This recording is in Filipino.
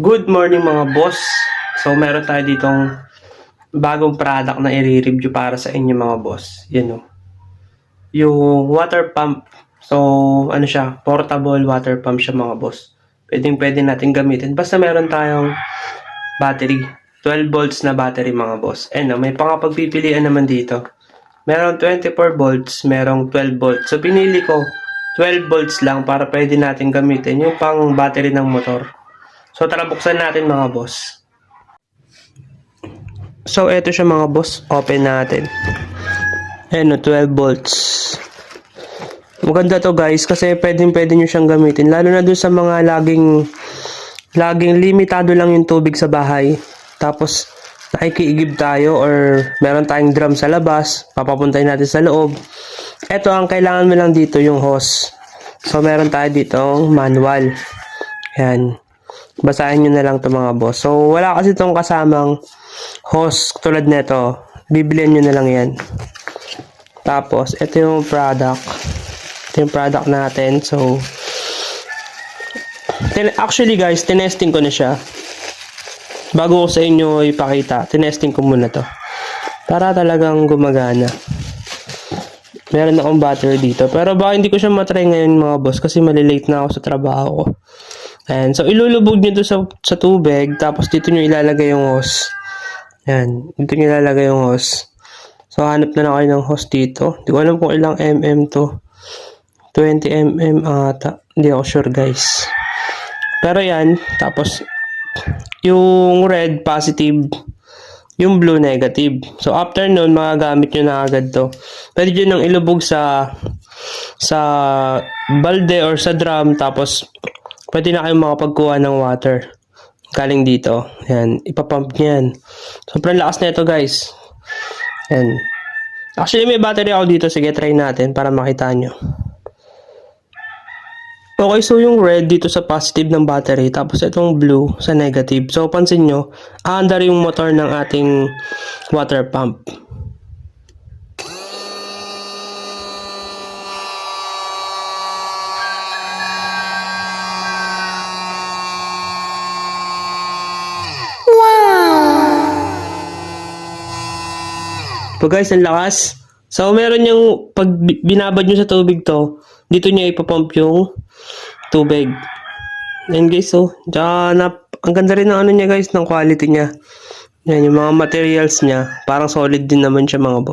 Good morning mga boss. So meron tayo ditong bagong product na i-review para sa inyo mga boss. Yan o. Yung water pump. So ano siya, portable water pump siya mga boss. Pwede natin gamitin. Basta meron tayong battery. 12 volts na battery mga boss. And may pangapagpipilian naman dito. Meron 24 volts, merong 12 volts. So pinili ko 12 volts lang para pwede natin gamitin yung pang battery ng motor. So tara buksan natin mga boss. So eto siya mga boss, open natin. Ayan o, 12 volts. Maganda to guys kasi pwede nyo siyang gamitin. Lalo na dun sa mga laging limitado lang yung tubig sa bahay. Tapos nakikiigib tayo or meron tayong drum sa labas, papapuntahin natin sa loob. Eto, ang kailangan mo lang dito yung hose. So meron tayo ditong manual. Ayan. Basahin nyo na lang ito mga boss. So, wala kasi itong kasamang hose tulad nito. Bibilihan nyo na lang yan. Tapos, ito yung product. Ito yung product natin. So, actually guys, tinesting ko na siya. Bago ko sa inyo ipakita, tinesting ko muna to. Para talagang gumagana. Meron akong battery dito. Pero baka hindi ko siya matry ngayon mga boss kasi malilate na ako sa trabaho ko. Ayan. So, ilulubog nyo to sa tubig. Tapos, dito nyo ilalagay yung hose. Ayan. Dito nyo ilalagay yung hose. So, hanap na lang kayo ng hose dito. Hindi ko alam kung ilang mm to. 20 mm ata. Hindi ako sure, guys. Pero yan. Tapos, yung red, positive. Yung blue, negative. So, after nun, magagamit nyo na agad to. Pwede nyo nang ilubog sa balde or sa drum. Tapos, pwede na kayong makapagkuha ng water. Galing dito. Yan. Ipapump nyo yan. Sobrang lakas na ito guys. Yan. Actually may battery ako dito. Sige try natin para makita nyo. Okay, so yung red dito sa positive ng battery. Tapos itong blue sa negative. So pansin nyo, aandar yung motor ng ating water pump. So guys, ang lakas. So meron yung pag binabad nyo sa tubig to, dito nyo ipapump yung tubig. Yan guys, so ang ganda rin ng ano niya guys, ng quality niya. Yan yung mga materials niya, parang solid din naman siya mga boss.